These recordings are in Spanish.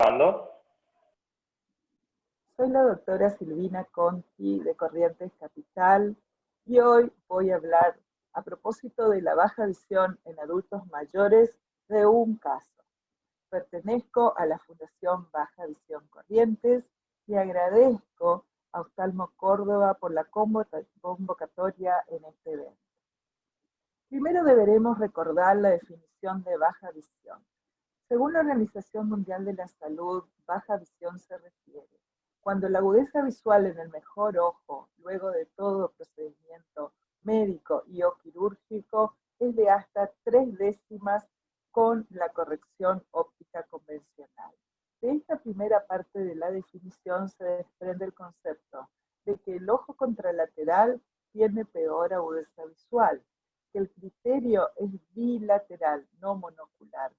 ¿Cuándo? Soy la doctora Silvina Conti de Corrientes Capital y hoy voy a hablar a propósito de la baja visión en adultos mayores de un caso. Pertenezco a la Fundación Baja Visión Corrientes y agradezco a Oftalmo Córdoba por la convocatoria en este evento. Primero deberemos recordar la definición de baja visión. Según la Organización Mundial de la Salud, baja visión se refiere cuando la agudeza visual en el mejor ojo, luego de todo procedimiento médico y o quirúrgico, es de hasta 3 décimas con la corrección óptica convencional. De esta primera parte de la definición se desprende el concepto de que el ojo contralateral tiene peor agudeza visual, que el criterio es bilateral, no monocular.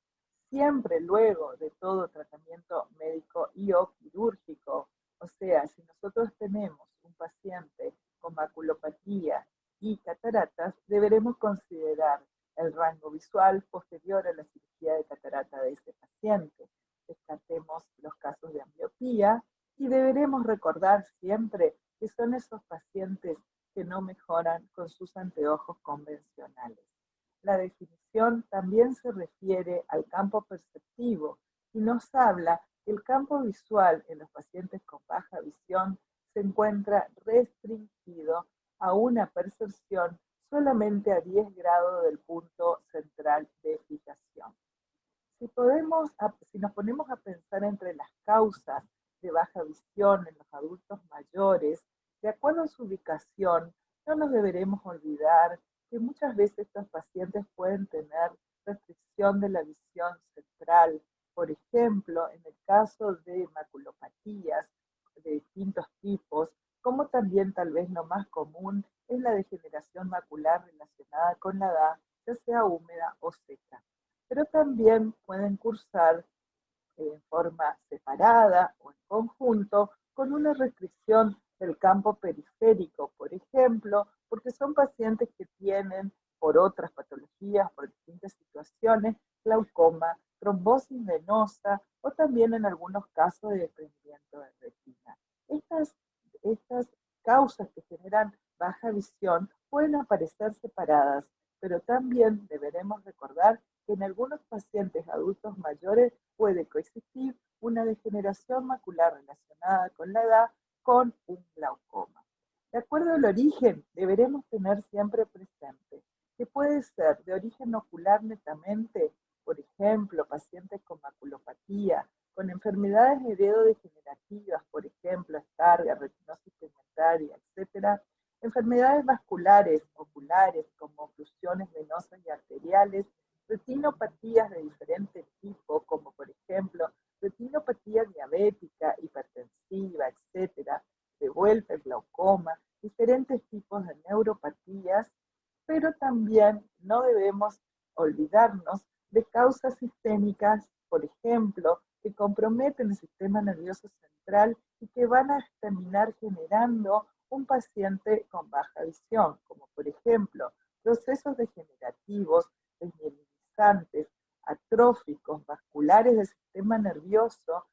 Siempre luego de todo tratamiento médico y o quirúrgico. O sea, si nosotros tenemos un paciente con maculopatía y cataratas, deberemos considerar el rango visual posterior a la cirugía de catarata de ese paciente. Descartemos los casos de ambliopía y deberemos recordar siempre que son esos pacientes que no mejoran con sus anteojos convencionales. La definición también se refiere al campo perceptivo y nos habla que el campo visual en los pacientes con baja visión se encuentra restringido a una percepción solamente a 10 grados del punto central de fijación. Si nos ponemos a pensar entre las causas de baja visión en los adultos mayores, de acuerdo a su ubicación, no nos deberemos olvidar que muchas veces estos pacientes pueden tener restricción de la visión central. Por ejemplo, en el caso de maculopatías de distintos tipos, como también tal vez lo más común es la degeneración macular relacionada con la edad, ya sea húmeda o seca. Pero también pueden cursar en forma separada o en conjunto con una restricción del campo periférico, por ejemplo, porque son pacientes que tienen por otras patologías, por distintas situaciones, glaucoma, trombosis venosa o también en algunos casos de desprendimiento de retina. Estas causas que generan baja visión pueden aparecer separadas, pero también deberemos recordar que en algunos pacientes adultos mayores puede coexistir una degeneración macular relacionada con la edad con un glaucoma. De acuerdo al origen, deberemos tener siempre presente que puede ser de origen ocular netamente, por ejemplo, pacientes con maculopatía, con enfermedades heredodegenerativas, por ejemplo, Stargardt, retinosis pigmentaria, etc., enfermedades vasculares, oculares, como oclusiones venosas y arteriales, retinopatías de diferente tipo, como por ejemplo retinopatía diabética, hipertensiva, etcétera, de vuelta el glaucoma, diferentes tipos de neuropatías, pero también no debemos olvidarnos de causas sistémicas, por ejemplo, que comprometen el sistema nervioso central y que van a terminar generando un paciente con baja visión, como por ejemplo procesos degenerativos, desmielinizantes, atróficos, vasculares del sistema nervioso,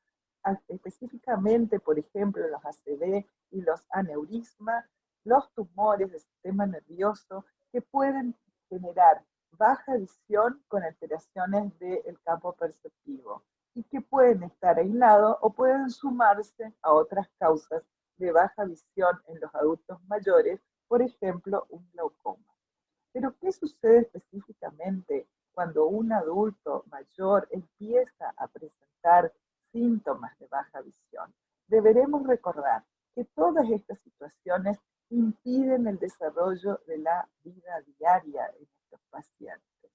específicamente, por ejemplo, los ACV y los aneurismas, los tumores del sistema nervioso que pueden generar baja visión con alteraciones del campo perceptivo y que pueden estar aislados o pueden sumarse a otras causas de baja visión en los adultos mayores, por ejemplo, un glaucoma. Pero, ¿qué sucede específicamente cuando un adulto mayor empieza a presentar síntomas de baja visión? Deberemos recordar que todas estas situaciones impiden el desarrollo de la vida diaria en estos pacientes.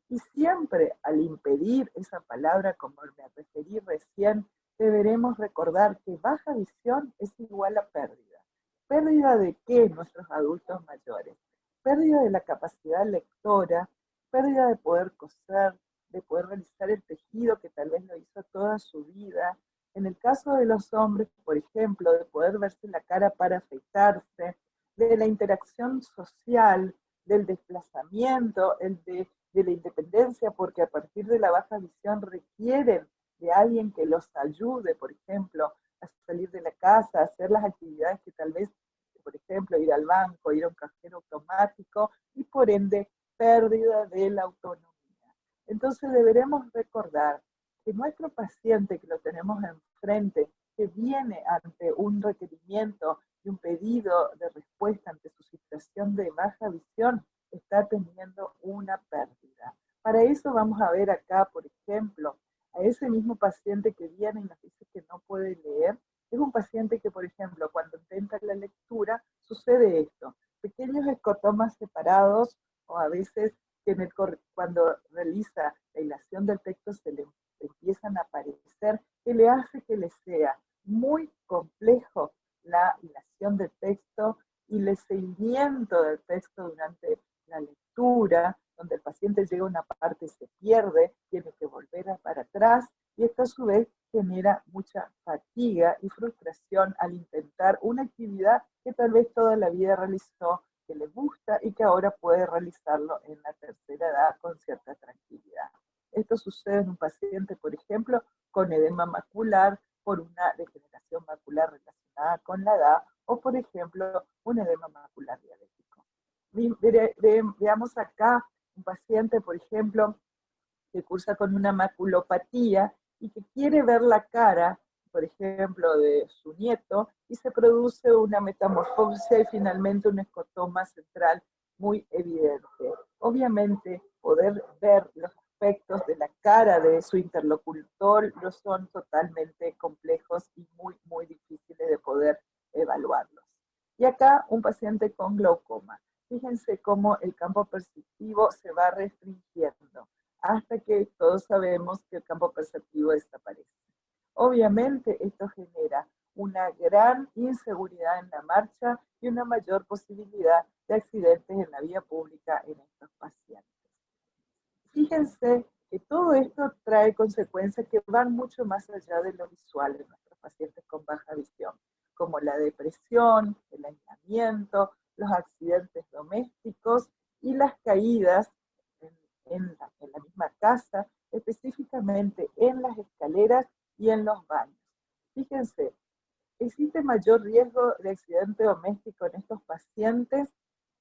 Y siempre al impedir esa palabra, como me referí recién, deberemos recordar que baja visión es igual a pérdida. ¿Pérdida de qué nuestros adultos mayores? Pérdida de la capacidad lectora, pérdida de poder coser, de poder realizar el tejido que tal vez lo hizo toda su vida. En el caso de los hombres, por ejemplo, de poder verse la cara para afeitarse, de la interacción social, del desplazamiento, de la independencia, porque a partir de la baja visión requieren de alguien que los ayude, por ejemplo, a salir de la casa, a hacer las actividades que tal vez, por ejemplo, ir al banco, ir a un cajero automático, y por ende, pérdida de la autonomía. Entonces deberemos recordar que nuestro paciente que lo tenemos enfrente, que viene ante un requerimiento y un pedido de respuesta ante su situación de baja visión, está teniendo una pérdida. Para eso vamos a ver acá, por ejemplo, a ese mismo paciente que viene y nos dice que no puede leer. Es un paciente que, por ejemplo, cuando intenta la lectura, sucede esto: pequeños escotomas separados, o a veces que cuando realiza la hilación del texto se le empiezan a aparecer, que le hace que le sea muy complejo la hilación del texto y el seguimiento del texto durante la lectura, donde el paciente llega a una parte y se pierde, tiene que volver para atrás, y esto a su vez genera mucha fatiga y frustración al intentar una actividad que tal vez toda la vida realizó, que le gusta y que ahora puede realizarlo en la tercera edad con cierta tranquilidad. Esto sucede en un paciente, por ejemplo, con edema macular por una degeneración macular relacionada con la edad, o por ejemplo, un edema macular diabético. Veamos acá un paciente, por ejemplo, que cursa con una maculopatía y que quiere ver la cara, por ejemplo, de su nieto, y se produce una metamorfosia y finalmente un escotoma central muy evidente. Obviamente, poder ver los aspectos de la cara de su interlocutor no son totalmente complejos y muy, muy difíciles de poder evaluarlos. Y acá un paciente con glaucoma. Fíjense cómo el campo perceptivo se va restringiendo hasta que todos sabemos que el campo perceptivo desaparece. Obviamente esto genera una gran inseguridad en la marcha y una mayor posibilidad de accidentes en la vía pública en estos pacientes. Fíjense que todo esto trae consecuencias que van mucho más allá de lo visual en nuestros pacientes con baja visión, como la depresión, el aislamiento, los accidentes domésticos y las caídas en la misma casa, específicamente en las escaleras y en los baños. Fíjense, existe mayor riesgo de accidente doméstico en estos pacientes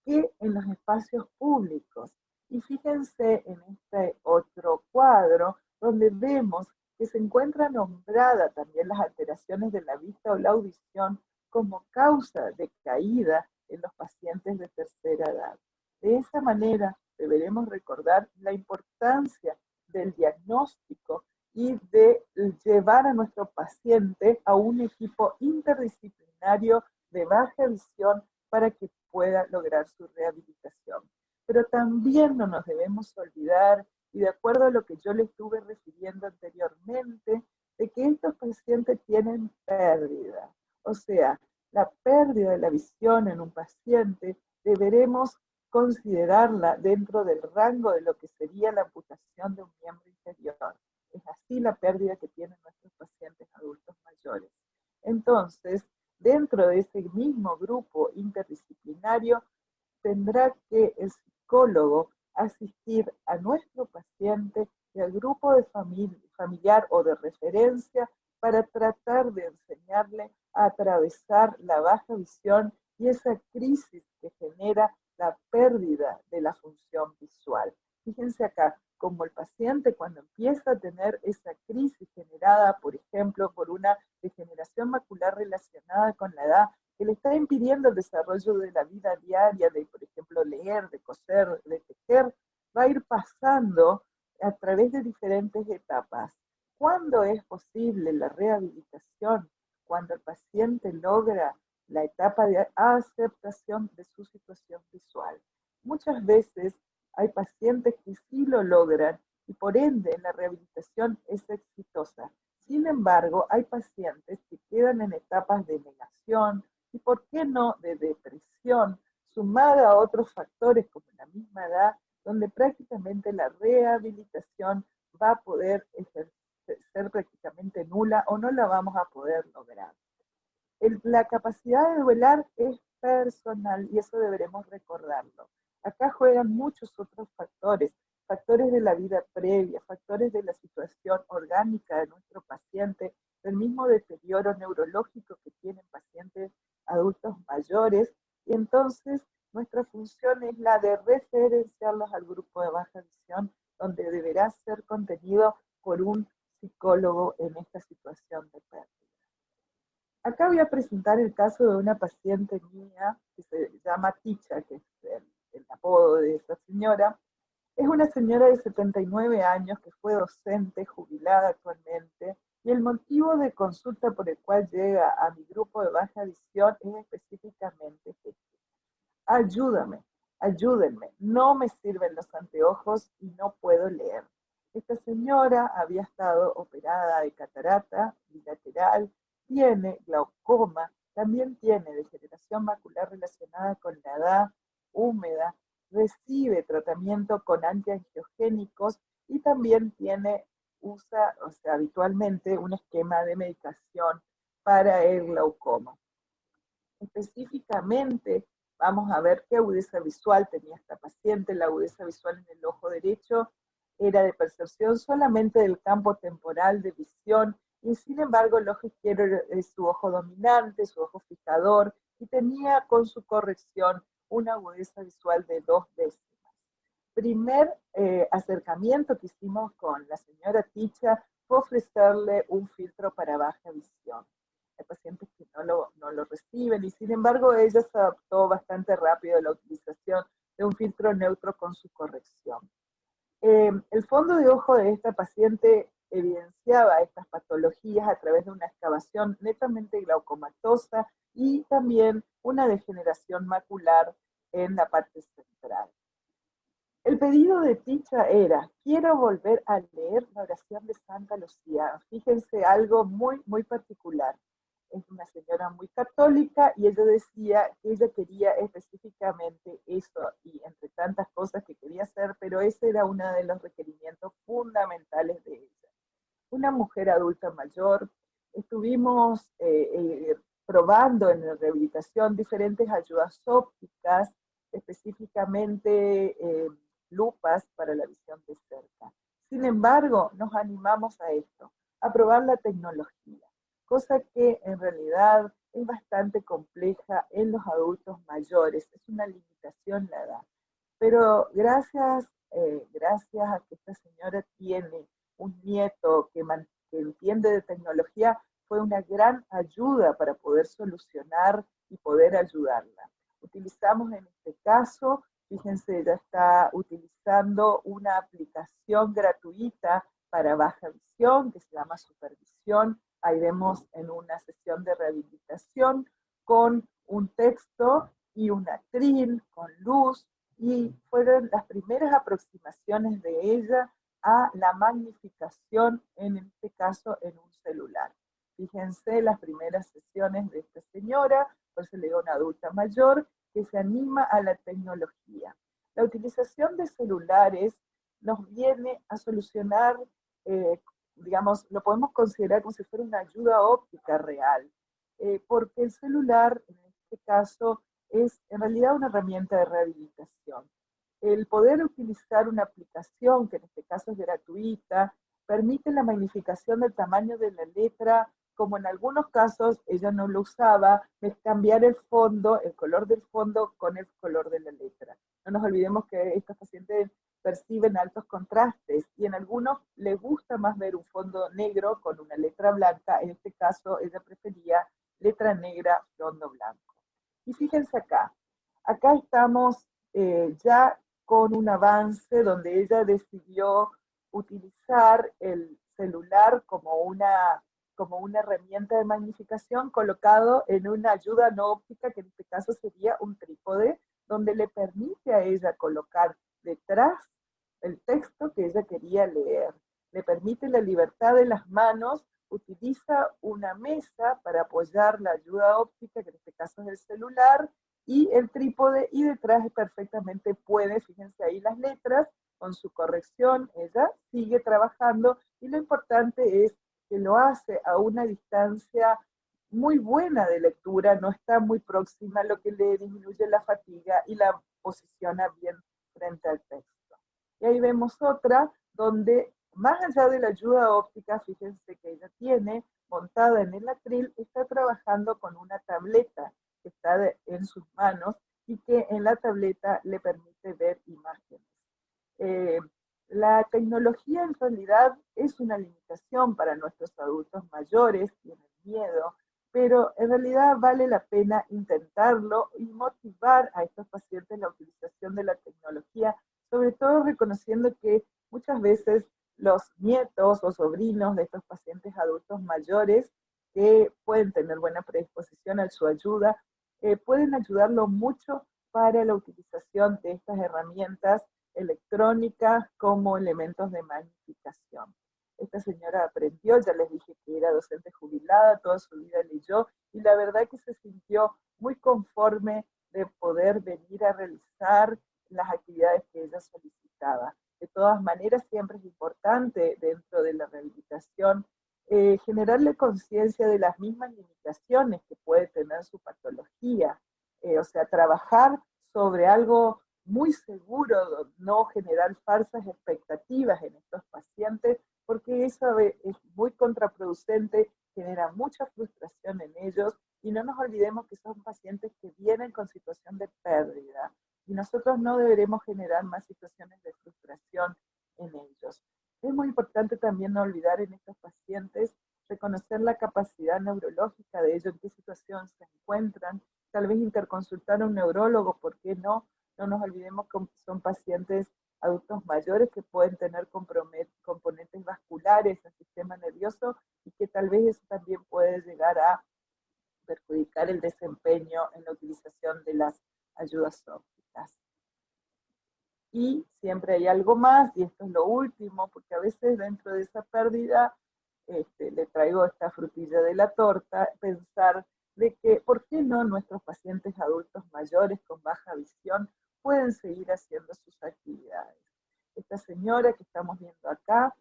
que en los espacios públicos. Y fíjense en este otro cuadro, donde vemos que se encuentra nombrada también las alteraciones de la vista o la audición como causa de caída en los pacientes de tercera edad. De esa manera, deberemos recordar la importancia del diagnóstico y de llevar a nuestro paciente a un equipo interdisciplinario de baja visión para que pueda lograr su rehabilitación. Pero también no nos debemos olvidar, y de acuerdo a lo que yo le estuve refiriendo anteriormente, de que estos pacientes tienen pérdida. O sea, la pérdida de la visión en un paciente deberemos considerarla dentro del rango de lo que sería la amputación de un miembro inferior. Es así la pérdida que tienen nuestros pacientes adultos mayores. Entonces, dentro de ese mismo grupo interdisciplinario, tendrá que el psicólogo asistir a nuestro paciente y al grupo de familiar o de referencia para tratar de enseñarle a atravesar la baja visión y esa crisis que genera la pérdida de la función visual. Fíjense acá, como el paciente cuando empieza a tener esa crisis generada, por ejemplo, por una degeneración macular relacionada con la edad, que le está impidiendo el desarrollo de la vida diaria, de, por ejemplo, leer, de coser, de tejer, va a ir pasando a través de diferentes etapas. ¿Cuándo es posible la rehabilitación? Cuando el paciente logra la etapa de aceptación de su situación visual. Muchas veces hay pacientes que sí lo logran y por ende la rehabilitación es exitosa. Sin embargo, hay pacientes que quedan en etapas de negación y, ¿por qué no?, de depresión, sumada a otros factores como la misma edad, donde prácticamente la rehabilitación va a poder ser prácticamente nula o no la vamos a poder lograr. La capacidad de duelar es personal y eso deberemos recordarlo. Acá juegan muchos otros factores factores de la vida previa, factores de la situación orgánica de nuestro paciente, del mismo deterioro neurológico que tienen pacientes adultos mayores, y entonces nuestra función es la de referenciarlos al grupo de baja visión, donde deberá ser contenido por un psicólogo en esta situación de pérdida. Acá voy a presentar el caso de una paciente mía que se llama Ticha, que es el apodo de esa señora. Es una señora de 79 años que fue docente, jubilada actualmente, y el motivo de consulta por el cual llega a mi grupo de baja visión es específicamente este: ayúdame, ayúdenme, no me sirven los anteojos y no puedo leer. Esta señora había estado operada de catarata bilateral, tiene glaucoma, también tiene degeneración macular relacionada con la edad, húmeda, recibe tratamiento con antiangiogénicos y también usa, o sea, habitualmente un esquema de medicación para el glaucoma. Específicamente, vamos a ver qué agudeza visual tenía esta paciente. La agudeza visual en el ojo derecho era de percepción solamente del campo temporal de visión, y sin embargo el ojo izquierdo es su ojo dominante, su ojo fijador, y tenía con su corrección una agudeza visual de 2 décimas. Primer acercamiento que hicimos con la señora Ticha fue ofrecerle un filtro para baja visión. Hay pacientes que no lo reciben, y sin embargo ella se adaptó bastante rápido a la utilización de un filtro neutro con su corrección. El fondo de ojo de esta paciente evidenciaba estas patologías a través de una excavación netamente glaucomatosa y también una degeneración macular en la parte central. El pedido de Ticha era: quiero volver a leer la oración de Santa Lucía. Fíjense, algo muy, muy particular. Es una señora muy católica y ella decía que ella quería específicamente eso, y entre tantas cosas que quería hacer, pero ese era uno de los requerimientos fundamentales de ella. Una mujer adulta mayor. Estuvimos probando en la rehabilitación diferentes ayudas ópticas, específicamente lupas para la visión de cerca. Sin embargo, nos animamos a esto, a probar la tecnología, cosa que en realidad es bastante compleja en los adultos mayores, es una limitación la edad. Pero gracias a que esta señora tiene un nieto que entiende de tecnología, fue una gran ayuda para poder solucionar y poder ayudarla. Utilizamos en este caso, fíjense, ella está utilizando una aplicación gratuita para baja visión que se llama Supervisión. Ahí vemos en una sesión de rehabilitación con un texto y un atril con luz, y fueron las primeras aproximaciones de ella a la magnificación, en este caso en un celular. Fíjense las primeras sesiones de esta señora, por eso le digo una adulta mayor, que se anima a la tecnología. La utilización de celulares nos viene a solucionar, digamos, lo podemos considerar como si fuera una ayuda óptica real, porque el celular, en este caso, es en realidad una herramienta de rehabilitación. El poder utilizar una aplicación, que en este caso es gratuita, permite la magnificación del tamaño de la letra, como en algunos casos ella no lo usaba, es cambiar el fondo, el color del fondo con el color de la letra. No nos olvidemos que estos pacientes perciben altos contrastes y en algunos les gusta más ver un fondo negro con una letra blanca. En este caso ella prefería letra negra, fondo blanco. Y fíjense acá estamos ya con un avance donde ella decidió utilizar el celular como una herramienta de magnificación colocado en una ayuda no óptica, que en este caso sería un trípode, donde le permite a ella colocar detrás el texto que ella quería leer. Le permite la libertad de las manos, utiliza una mesa para apoyar la ayuda óptica, que en este caso es el celular, y el trípode, y detrás perfectamente puede, fíjense ahí las letras, con su corrección, ella sigue trabajando, y lo importante es que lo hace a una distancia muy buena de lectura, no está muy próxima, lo que le disminuye la fatiga y la posiciona bien frente al texto. Y ahí vemos otra donde, más allá de la ayuda óptica, fíjense que ella tiene montada en el atril, está trabajando con una tableta que está en sus manos y que en la tableta le permite ver imágenes. Eh, la tecnología en realidad es una limitación para nuestros adultos mayores, tienen miedo, pero en realidad vale la pena intentarlo y motivar a estos pacientes la utilización de la tecnología, sobre todo reconociendo que muchas veces los nietos o sobrinos de estos pacientes adultos mayores que pueden tener buena predisposición a su ayuda, pueden ayudarlo mucho para la utilización de estas herramientas electrónicas como elementos de magnificación. Esta señora aprendió, ya les dije que era docente jubilada, toda su vida leyó, y la verdad que se sintió muy conforme de poder venir a realizar las actividades que ella solicitaba. De todas maneras, siempre es importante dentro de la rehabilitación generarle conciencia de las mismas limitaciones que puede tener su patología, o sea, trabajar sobre algo muy seguro, no generar falsas expectativas en estos pacientes, porque eso es muy contraproducente, genera mucha frustración en ellos, y no nos olvidemos que son pacientes que vienen con situación de pérdida, y nosotros no deberemos generar más situaciones de frustración en ellos. Es muy importante también no olvidar en estos pacientes reconocer la capacidad neurológica de ellos, en qué situación se encuentran, tal vez interconsultar a un neurólogo, ¿por qué no? No nos olvidemos que son pacientes adultos mayores que pueden tener componentes vasculares al sistema nervioso y que tal vez eso también puede llegar a perjudicar el desempeño en la utilización de las ayudas ópticas. Y siempre hay algo más, y esto es lo último, porque a veces dentro de esa pérdida, le traigo esta frutilla de la torta, pensar de que, ¿por qué no nuestros pacientes adultos mayores con baja visión pueden seguir haciendo sus actividades? Esta señora que estamos viendo acá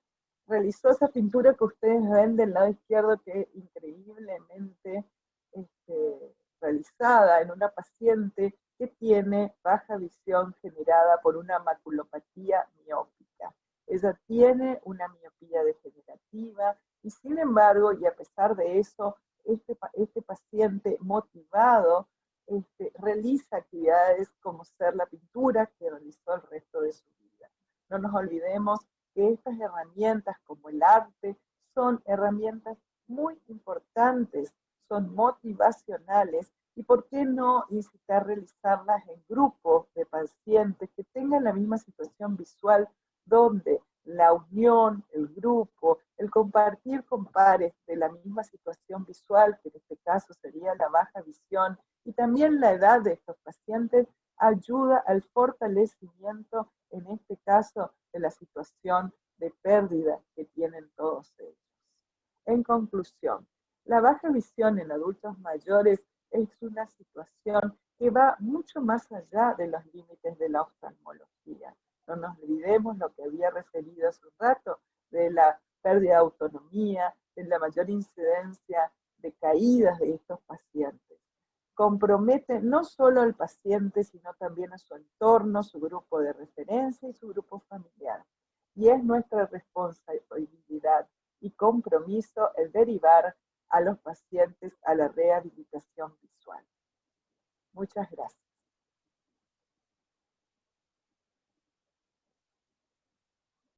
realizó esa pintura que ustedes ven del lado izquierdo, que es increíblemente realizada en una paciente que tiene baja visión generada por una maculopatía miópica. Ella tiene una miopía degenerativa y sin embargo, y a pesar de eso, este paciente motivado realiza actividades como ser la pintura que realizó el resto de su vida. No nos olvidemos que estas herramientas como el arte son herramientas muy importantes, son motivacionales, y por qué no incitar a realizarlas en grupos de pacientes que tengan la misma situación visual, donde la unión, el grupo, el compartir con pares de la misma situación visual, que en este caso sería la baja visión, y también la edad de estos pacientes, ayuda al fortalecimiento, en este caso, de la situación de pérdida que tienen todos ellos. En conclusión, la baja visión en adultos mayores es una situación que va mucho más allá de los límites de la oftalmología. No nos olvidemos lo que había referido hace un rato de la pérdida de autonomía, de la mayor incidencia de caídas de estos pacientes. Compromete no solo al paciente, sino también a su entorno, su grupo de referencia y su grupo familiar. Y es nuestra responsabilidad y compromiso el derivar a los pacientes a la rehabilitación visual. Muchas gracias.